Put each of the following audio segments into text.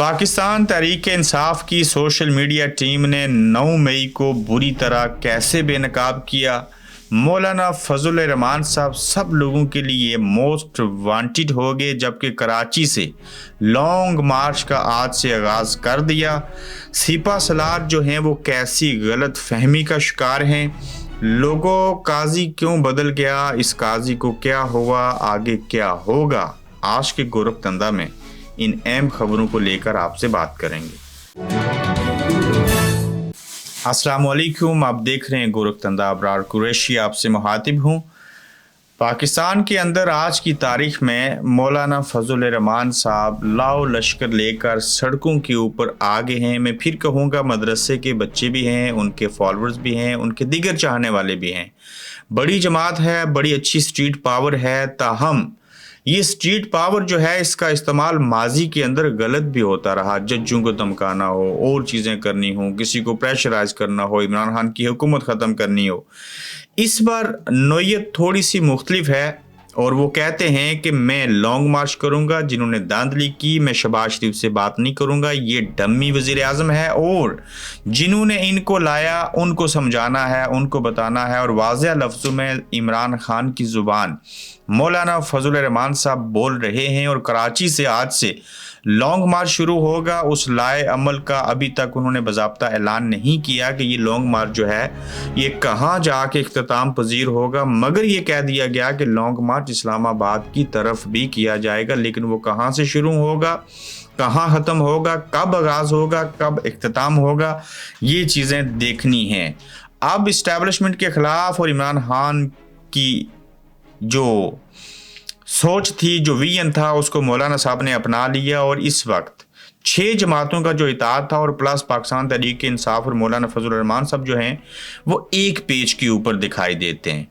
पाकिस्तान तहरीक इंसाफ की social media team ने 9 मई को बुरी तरह कैसे बेनकाब किया। मौलाना फजल रहमान साहब सब लोगों के लिए मोस्ट वांटेड हो गए, जबकि कराची से लॉन्ग मार्च का आज से आगाज़ कर दिया। सिपा सलार जो हैं वो कैसी गलत फहमी का शिकार हैं। लोगों, काजी क्यों बदल गया, इस काजी को क्या हुआ, आगे क्या होगा, आज के गोरखतंदा में इन अहम खबरों को लेकर आपसे बात करेंगे। अस्सलाम वालेकुम, आप देख रहे हैं गोरखतंदा। अबरार कुरैशी आपसे मुखातिब हूँ। पाकिस्तान के अंदर आज की तारीख में मौलाना फजल रहमान साहब लाओ लश्कर लेकर सड़कों के ऊपर आगे हैं। मैं फिर कहूँगा, मदरसे के बच्चे भी हैं, उनके फॉलोअर्स भी हैं, उनके दिगर चाहने वाले भी हैं। बड़ी जमात है, बड़ी अच्छी स्ट्रीट पावर है। ताहम ये स्ट्रीट पावर जो है, इसका इस्तेमाल माजी के अंदर गलत भी होता रहा। जजों को धमकाना हो, और चीज़ें करनी हो, किसी को प्रेशराइज करना हो, इमरान खान की हुकूमत ख़त्म करनी हो। इस बार नोयत थोड़ी सी मुख्तलिफ है और वो कहते हैं कि मैं लॉन्ग मार्च करूंगा। जिन्होंने धांधली की, मैं शहबाज शरीफ से बात नहीं करूंगा, ये डम्मी वज़ीर आज़म है, और जिन्होंने इनको लाया उनको समझाना है, उनको बताना है। और वाज़ेह लफ्ज़ों में इमरान खान की ज़ुबान मौलाना फजल रहमान साहब बोल रहे हैं। और कराची से आज से लॉन्ग मार्च शुरू होगा। उस लाए अमल का अभी तक उन्होंने बाज़ाब्ता ऐलान नहीं किया कि ये लॉन्ग मार्च जो है ये कहाँ जाके इख्तिताम पजीर होगा, मगर ये कह दिया गया कि लॉन्ग मार्च इस्लामाबाद की तरफ भी किया जाएगा। लेकिन वो कहाँ से शुरू होगा, कहाँ ख़त्म होगा, कब आगाज़ होगा, कब इख्तिताम होगा, ये चीज़ें देखनी हैं। अब इस्टेब्लिशमेंट के ख़िलाफ़ और इमरान खान की जो सोच थी, जो विजन था, उसको मौलाना साहब ने अपना लिया। और इस वक्त 6 जमातों का जो इताद था और प्लस पाकिस्तान तहरीक इंसाफ और मौलाना फजल रहमान साहब जो हैं वो एक पेज के ऊपर दिखाई देते हैं।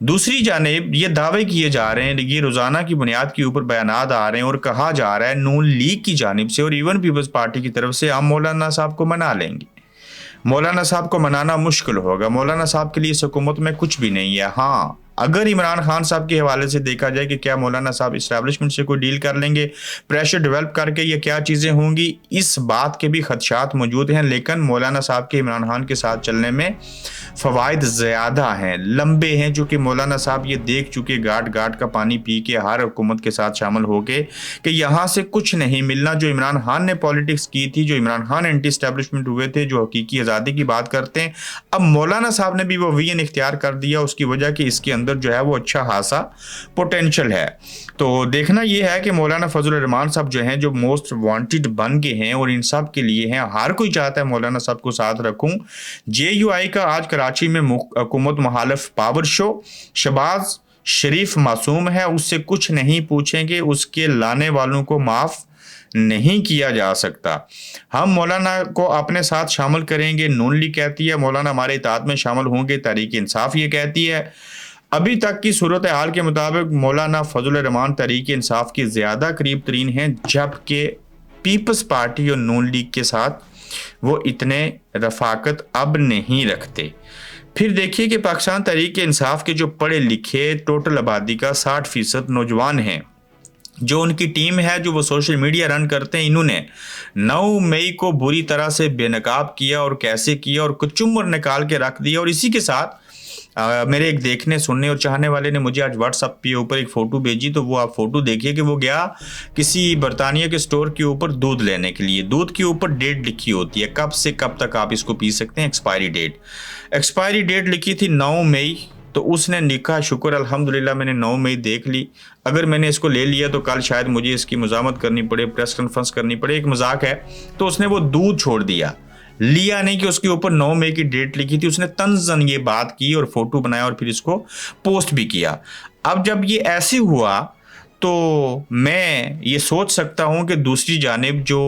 दूसरी जानिब ये दावे किए जा रहे हैं, ये रोज़ाना की बुनियाद के ऊपर बयानात आ रहे हैं और कहा जा रहा है नून लीग की जानिब से और इवन पीपल्स पार्टी की तरफ से हम मौलाना साहब को मना लेंगे। मौलाना साहब को मनाना मुश्किल होगा। मौलाना साहब के लिए इस हुकूमत में कुछ भी नहीं है। हाँ, अगर इमरान खान साहब के हवाले से देखा जाए कि क्या मौलाना साहब इस्टेब्लिशमेंट से कोई डील कर लेंगे, प्रेशर डेवलप करके, या क्या चीज़ें होंगी, इस बात के भी खदशात मौजूद हैं। लेकिन मौलाना साहब के इमरान खान के साथ चलने में फ़वाइद ज़्यादा हैं, लंबे हैं, जो कि मौलाना साहब ये देख चुके गाट गाट का पानी पी के हर हुकूमत के साथ शामिल हो के कि यहाँ से कुछ नहीं मिलना। जो इमरान खान ने पॉलिटिक्स की थी, जो इमरान खान एंटी इस्टेब्लिशमेंट हुए थे, जो हकीकी आज़ादी की बात करते हैं, अब मौलाना साहब ने भी वो विजन इख्तियार कर दिया। उसकी वजह कि इसके अंदर जो है वो अच्छा खासा पोटेंशियल है। तो देखना ये है कि मौलाना फजल रहमान साहब जो हैं, जो मोस्ट वांटेड बन गए हैं और इन सब के लिए हैं। हर कोई चाहता है मौलाना साहब को साथ रखूं। JUI का आज कराची में हुकूमत मुखालिफ पावर शो। शहबाज शरीफ मासूम है, उससे कुछ नहीं पूछेंगे, उसके लाने वालों को माफ़ नहीं किया जा सकता। हम मौलाना को अपने साथ शामिल करेंगे, नून लीग कहती है। मौलाना हमारे इत्तेहाद में शामिल होंगे, तहरीक इंसाफ ये कहती है। अभी तक की सूरत हाल के मुताबिक मौलाना फजल रहमान तहरीक इंसाफ के ज़्यादा करीब तरीन हैं, जबकि पीपल्स पार्टी और नून लीग के साथ वो इतने रफाकत अब नहीं रखते। फिर देखिए कि पाकिस्तान तहरीक इंसाफ के जो पढ़े लिखे टोटल आबादी का 60% नौजवान हैं। जो उनकी टीम है, जो वो सोशल मीडिया रन करते हैं, इन्होंने 9 मई को बुरी तरह से बेनकाब किया। और कैसे किया, और कुचुम्बर निकाल के रख दिया। और इसी के साथ मेरे एक देखने सुनने और चाहने वाले ने मुझे आज व्हाट्सएप पे ऊपर एक फ़ोटो भेजी। तो वो आप फ़ोटो देखिए कि वो गया किसी बरतानिया के स्टोर के ऊपर दूध लेने के लिए। दूध के ऊपर डेट लिखी होती है, कब से कब तक आप इसको पी सकते हैं, एक्सपायरी डेट लिखी थी 9 मई। तो उसने लिखा, शुक्र अल्हम्दुलिल्लाह मैंने 9 मई देख ली। अगर मैंने इसको ले लिया तो कल शायद मुझे इसकी मुज़ामत करनी पड़े, प्रेस कॉन्फ्रेंस करनी पड़े, एक मजाक है। तो उसने वो दूध छोड़ दिया, लिया नहीं कि उसके ऊपर 9 मई की डेट लिखी थी। उसने तंजन ये बात की और फोटो बनाया और फिर इसको पोस्ट भी किया। अब जब ये ऐसे हुआ तो मैं ये सोच सकता हूँ कि दूसरी जानिब जो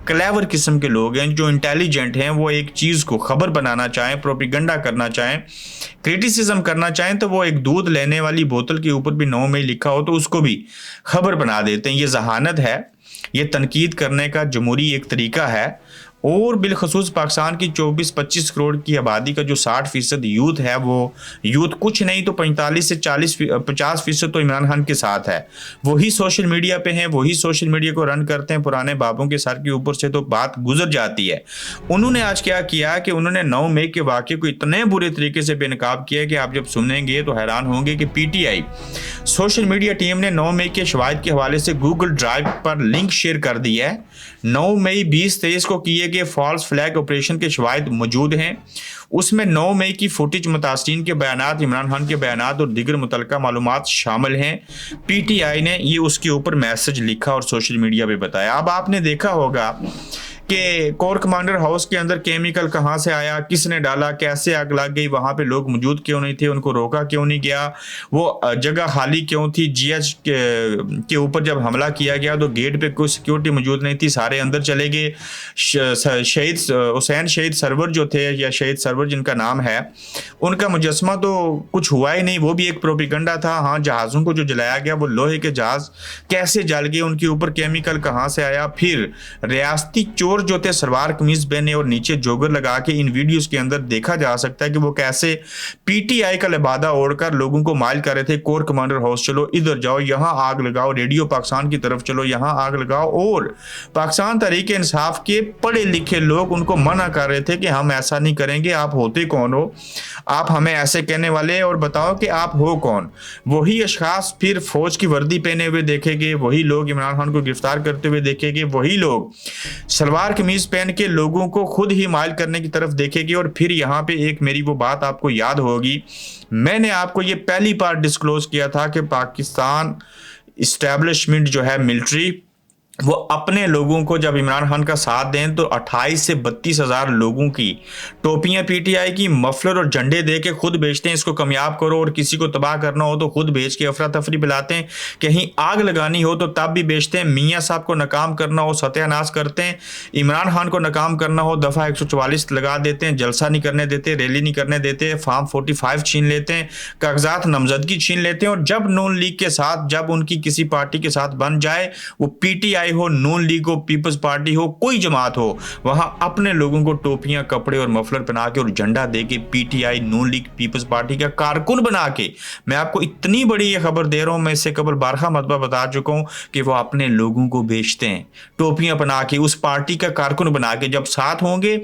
क्लेवर किस्म के लोग हैं, जो इंटेलिजेंट हैं, वो एक चीज़ को खबर बनाना चाहें, प्रोपेगेंडा करना चाहें, क्रिटिसिज्म करना चाहें, तो वो एक दूध लेने वाली बोतल के ऊपर भी 9 मई लिखा हो तो उसको भी खबर बना देते हैं। ये जहानत है, ये तनकीद करने का जमहूरी एक तरीका है। और बिलखसूस पाकिस्तान की 24-25 करोड़ की आबादी का जो 60% यूथ है, वो यूथ कुछ नहीं तो 45 से 50% तो इमरान खान के साथ है। वही सोशल मीडिया पे हैं, वही सोशल मीडिया को रन करते हैं, पुराने बाबों के सर के ऊपर से तो बात गुजर जाती है। उन्होंने आज क्या किया कि उन्होंने 9 मई के वाक़े को इतने बुरे तरीके से बेनकाब किया कि आप जब सुनेंगे तो हैरान होंगे कि पीटीआई सोशल मीडिया टीम ने 9 मई के शवाहिद के हवाले से गूगल ड्राइव पर लिंक शेयर कर दिया है। 9 मई 2023 को किए गए फॉल्स फ्लैग ऑपरेशन के शवाहिद मौजूद हैं। उसमें 9 मई की फुटेज, मुतासिरीन के बयानात, इमरान खान के बयानात और दीगर मुतल्लिका मालूमात शामिल हैं। पीटीआई ने ये उसके ऊपर मैसेज लिखा और सोशल मीडिया पे बताया। अब आपने देखा होगा कि कोर कमांडर हाउस के अंदर केमिकल कहाँ से आया, किसने डाला, कैसे आग लग गई, वहाँ पे लोग मौजूद क्यों नहीं थे, उनको रोका क्यों नहीं गया, वो जगह खाली क्यों थी, जीएच के ऊपर जब हमला किया गया तो गेट पे कोई सिक्योरिटी मौजूद नहीं थी, सारे अंदर चले गए। शहीद हुसैन शहीद सरवर जो थे, या शहीद सरवर जिनका नाम है, उनका मुजस्मा तो कुछ हुआ ही नहीं, वो भी एक प्रोपेगेंडा था। हाँ, जहाज़ों को जो जलाया गया वो लोहे के जहाज़ कैसे जल गए, उनके ऊपर केमिकल कहाँ से आया। फिर रियासती चोर जो थे सलवार कमीज पहने और नीचे जोगर लगा के, इन वीडियोस के अंदर देखा जा सकता है कि वो कैसे पीटीआई का लिबादा ओढ़कर लोगों को माइल कर रहे थे, कोर कमांडर हाउस चलो, इधर जाओ, यहां आग लगाओ, रेडियो पाकिस्तान की तरफ चलो, यहां आग लगाओ। और पाकिस्तान तहरीक इंसाफ के पढ़े लिखे लोग उनको मना कर रहे थे कि हम ऐसा नहीं करेंगे, आप होते कौन हो, आप हमें ऐसे कहने वाले, और बताओ कि आप हो कौन। वही अशखास फिर फौज की वर्दी पहने हुए देखे गए, वही लोग इमरान खान को गिरफ्तार करते हुए देखे गए, वही लोग सलवार कमीज पहन के लोगों को खुद ही माइल करने की तरफ देखेगी। और फिर यहाँ पे एक मेरी वो बात आपको याद होगी, मैंने आपको ये पहली बार डिस्क्लोज किया था कि पाकिस्तान इस्टेब्लिशमेंट जो है मिलिट्री, वो अपने लोगों को जब इमरान खान का साथ दें तो 28 से 32 हज़ार लोगों की टोपियां पीटीआई की, मफलर और झंडे दे के खुद बेचते हैं। इसको कामयाब करो, और किसी को तबाह करना हो तो खुद बेच के अफरा तफरी पिलाते हैं, कहीं आग लगानी हो तो तब भी बेचते हैं। मियाँ साहब को नाकाम करना हो सत्यानाश करते हैं, इमरान खान को नाकाम करना हो दफ़ा 144 लगा देते हैं, जलसा नहीं करने देते, रैली नहीं करने देते, फार्म 45 छीन लेते हैं, कागजात नामजदगी छीन लेते हैं। और जब नून लीग के साथ, जब उनकी किसी पार्टी के साथ बन जाए, वो पीटीआई हो, नून लीग हो, पीपल्स पार्टी हो, कोई जमात हो, वहां अपने लोगों को टोपियां, कपड़े और मफलर पहना के और झंडा दे के पीटीआई, नून लीग, पीपल्स पार्टी का कारकुन बना के, मैं आपको इतनी बड़ी ये खबर दे रहा हूं, मैं इससे कबल बारहा मरतबा बता चुका हूं कि वो अपने लोगों को बेचते हैं, टोपियां बना के, उस पार्टी का कारकुन बना के। जब साथ होंगे,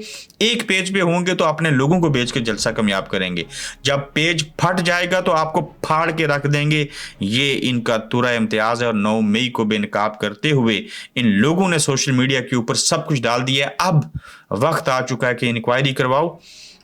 एक पेज पे होंगे तो अपने लोगों को बेच के जलसा कामयाब करेंगे, जब पेज फट जाएगा तो आपको फाड़ के रख देंगे। ये इनका तुरा इम्तियाज है। और 9 मई को बेनकाब करते हुए इन लोगों ने सोशल मीडिया के ऊपर सब कुछ डाल दिया। अब वक्त आ चुका है कि इंक्वायरी करवाओ,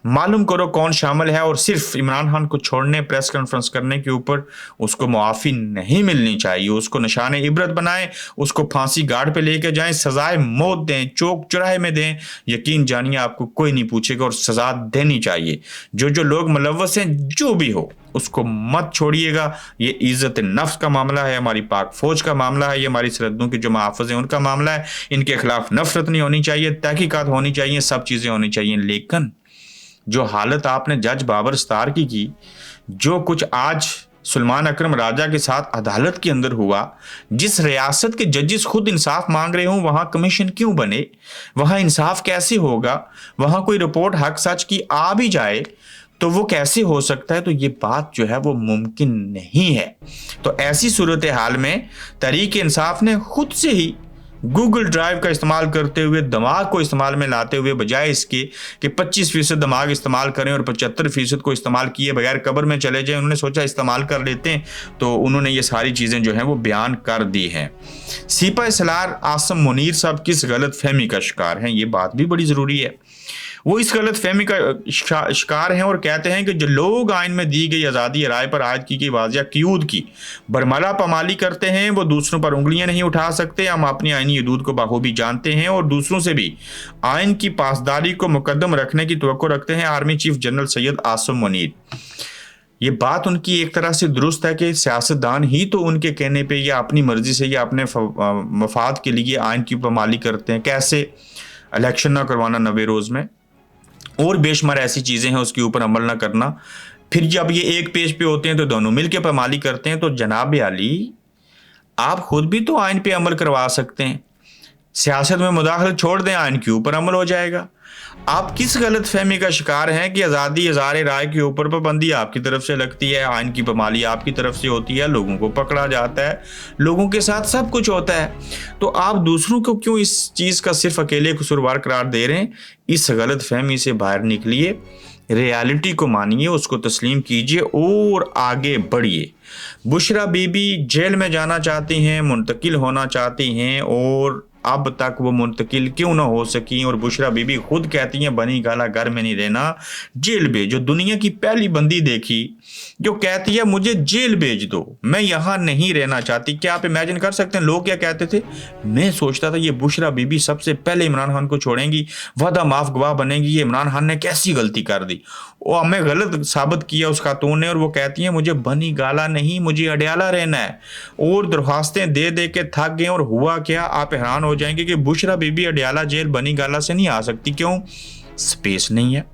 मालूम करो कौन शामिल है, और सिर्फ इमरान खान को छोड़ने, प्रेस कॉन्फ्रेंस करने के ऊपर उसको मुआफ़ी नहीं मिलनी चाहिए, उसको निशान इबरत बनाएं, उसको फांसी गार्ड पे लेके जाएं, सजाए मौत दें, चौक चौराहे में दें। यकीन जानिए आपको कोई नहीं पूछेगा, और सजा देनी चाहिए। जो जो लोग मुलव्वस हैं, जो भी हो, उसको मत छोड़िएगा। ये इज्जत नफ्स का मामला है, हमारी पाक फौज का मामला है, ये हमारी सरहदों के जो मुहाफ़िज़ हैं उनका मामला है। इनके खिलाफ नफरत नहीं होनी चाहिए, तहकीकात होनी चाहिए, सब चीज़ें होनी चाहिए। लेकिन जो हालत आपने जज बाबर सतार की, जो कुछ आज सुलेमान अकरम राजा के साथ अदालत के अंदर हुआ, जिस रियासत के जजेस खुद इंसाफ मांग रहे हों, वहां कमीशन क्यों बने, वहां इंसाफ कैसे होगा, वहां कोई रिपोर्ट हक सच की आ भी जाए तो वो कैसे हो सकता है। तो ये बात जो है वो मुमकिन नहीं है। तो ऐसी सूरत हाल में तहरीक इंसाफ ने खुद से ही गूगल ड्राइव का इस्तेमाल करते हुए, दिमाग को इस्तेमाल में लाते हुए, बजाय इसके कि 25% दिमाग इस्तेमाल करें और 75% को इस्तेमाल किए बगैर कब्र में चले जाएं, उन्होंने सोचा इस्तेमाल कर लेते हैं, तो उन्होंने ये सारी चीज़ें जो हैं वो बयान कर दी हैं। सिपाही सलार आसम मुनीर साहब किस गलत फहमी का शिकार हैं, ये बात भी बड़ी ज़रूरी है। वो इस गलत फहमी का शिकार हैं और कहते हैं कि जो लोग आइन में दी गई आज़ादी राय पर आयद की गई वाजिया क़यूद की बरमला पामाली करते हैं, वो दूसरों पर उंगलियां नहीं उठा सकते। हम अपनी आइनी हदूद को बखूबी जानते हैं और दूसरों से भी आइन की पासदारी को मुकद्दम रखने की तवक्को रखते हैं। Army chief general Syed Asim Munir, ये बात उनकी एक तरह से दुरुस्त है कि सियासतदान ही तो उनके कहने पे या अपनी मर्जी से या अपने मफाद के लिए आइन की पामाली करते हैं। कैसे? इलेक्शन ना करवाना 90 रोज़ में, और बेशुमार ऐसी चीज़ें हैं उसके ऊपर अमल ना करना। फिर जब ये एक पेज पे होते हैं तो दोनों मिलकर पामाली करते हैं। तो जनाब आली, आप खुद भी तो आइन पे अमल करवा सकते हैं। सियासत में मुदाखलत छोड़ दें, आइन के ऊपर अमल हो जाएगा। आप किस गलत फहमी का शिकार हैं कि आज़ादी इज़हार राय के ऊपर पाबंदी आपकी तरफ से लगती है, आइन की पामाली आपकी तरफ से होती है, लोगों को पकड़ा जाता है, लोगों के साथ सब कुछ होता है, तो आप दूसरों को क्यों इस चीज़ का सिर्फ अकेले कसूरवार करार दे रहे हैं? इस गलत फहमी से बाहर निकलिए, रियलिटी को मानिए, उसको तस्लीम कीजिए और आगे बढ़िए। बुशरा बीबी जेल में जाना चाहती हैं, मुंतकिल होना चाहती हैं, और अब तक वो मुंतकिल क्यों ना हो सकी, और बुशरा बीबी खुद कहती हैं बनी गाला घर में नहीं रहना, जेल भेजो। दुनिया की पहली बंदी देखी जो कहती है मुझे जेल भेज दो, मैं यहाँ नहीं रहना चाहती। क्या आप इमेजिन कर सकते हैं लोग क्या कहते थे? मैं सोचता था ये बुशरा बीबी सबसे पहले इमरान खान को छोड़ेंगी, वादा माफ गवाह बनेगी, ये इमरान खान ने कैसी गलती कर दी, वो हमें गलत साबित किया उस खातून ने, और वो कहती है मुझे बनी गाला नहीं, मुझे अडयाला रहना है, और दरख्वास्तें दे दे के थक गए। और हुआ क्या, आप हैरान हो जाएंगे कि बुशरा बीबी अडयाला जेल बनी गाला से नहीं आ सकती। क्यों? स्पेस नहीं है।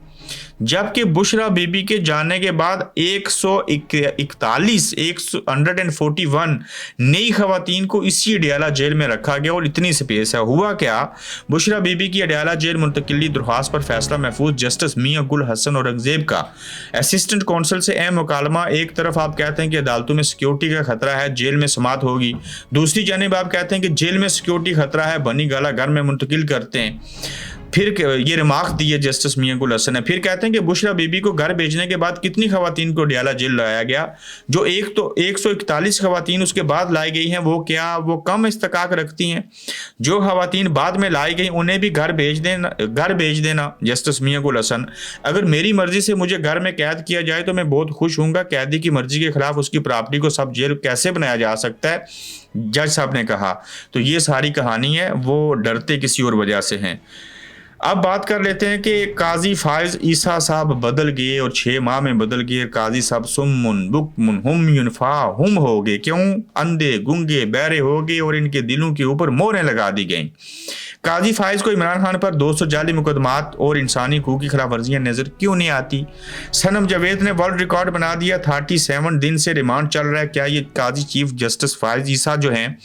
जबकि बुशरा बीबी के जाने के बाद 141 नई खवातीन को इसी अडयाला जेल में रखा गया, और इतनी स्पेस है। हुआ क्या, बुशरा बीबी की अडयाला जेल मुंतकिली दरख्वास्त पर फैसला महफूज जस्टिस मियां गुल हसन औरंगजेब का असिस्टेंट कौंसल से अहम मुकालमा। एक तरफ आप कहते हैं कि अदालतों में सिक्योरिटी का खतरा है, जेल में समात होगी, दूसरी जानिब आप कहते हैं कि जेल में सिक्योरिटी खतरा है, बनी गाला घर में मुंतकिल करते हैं। फिर ये रिमार्क दिए जस्टिस मियां गुल हसन ने, फिर कहते हैं कि बुशरा बीबी को घर भेजने के बाद कितनी खवातीन को अडयाला जेल लाया गया, जो 141 खवातीन उसके बाद लाई गई हैं, वो क्या वो कम इस्तकाक रखती हैं? जो खवातीन बाद में लाई गई उन्हें भी घर भेज देना। जस्टिस मियां गुल हसन, अगर मेरी मर्जी से मुझे घर में कैद किया जाए तो मैं बहुत खुश हूँगा, कैदी की मर्जी के खिलाफ उसकी प्रॉपर्टी को सब जेल कैसे बनाया जा सकता है, जज साहब ने कहा। तो ये सारी कहानी है, वो डरते किसी और वजह से हैं। अब बात कर लेते हैं कि काजी फायज ईसा साहब बदल गए और 6 माह में बदल गए। काजी साहब सुम्मुन बुकमुन हुम युनफा हुम हो गए। क्यों? अंधे गुंगे बहरे हो गए और इनके दिलों के ऊपर मोहरें लगा दी गईं। काजी फायज को इमरान खान पर 200 जाली मुकदमात और इंसानी हकूक की खिलाफ वर्जियां नजर क्यों नहीं आती? सनम जावेद ने वर्ल्ड रिकॉर्ड बना दिया, 37 दिन से रिमांड चल रहा है। क्या ये काजी चीफ जस्टिस फायज ईसा जो हैं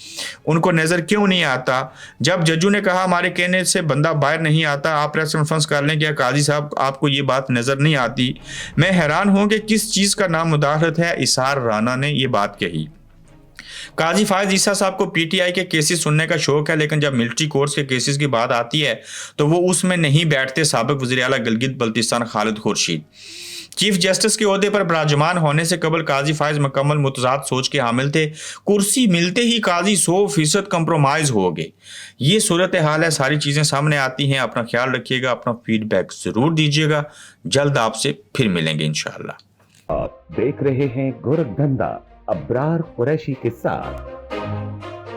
उनको नजर क्यों नहीं आता? जब जजू ने कहा हमारे कहने से बंदा बाहर नहीं आता, आप प्रेस कॉन्फ्रेंस कर लें, क्या काजी साहब आपको ये बात नजर नहीं आती? मैं हैरान हूं कि किस चीज का नाम मुदाखलत है। इसार राना ने ये बात कही। काजी फायज ईसा साहब को पीटीआई के केसेस सुनने का शौक है, लेकिन जब मिलिट्री कोर्ट्स के केसेस की बात आती है तो वो उसमें नहीं बैठते। साबिक वज़ीर आला गिलगित बल्तिस्तान खालिद खुर्शीद चीफ जस्टिस के ओहदे पर बराजमान होने से कबल काजी फायज मुकम्मल मुतज़ाद सोच के हामिल थे। कुर्सी मिलते ही काजी 100% कंप्रोमाइज हो गए। ये सूरत हाल है, सारी चीज़ें सामने आती हैं। अपना ख्याल रखिएगा, अपना फीडबैक ज़रूर दीजिएगा। जल्द आपसे फिर मिलेंगे इंशाअल्लाह। आप देख रहे हैं गोरखधंधा अब्रार कुरैशी के साथ।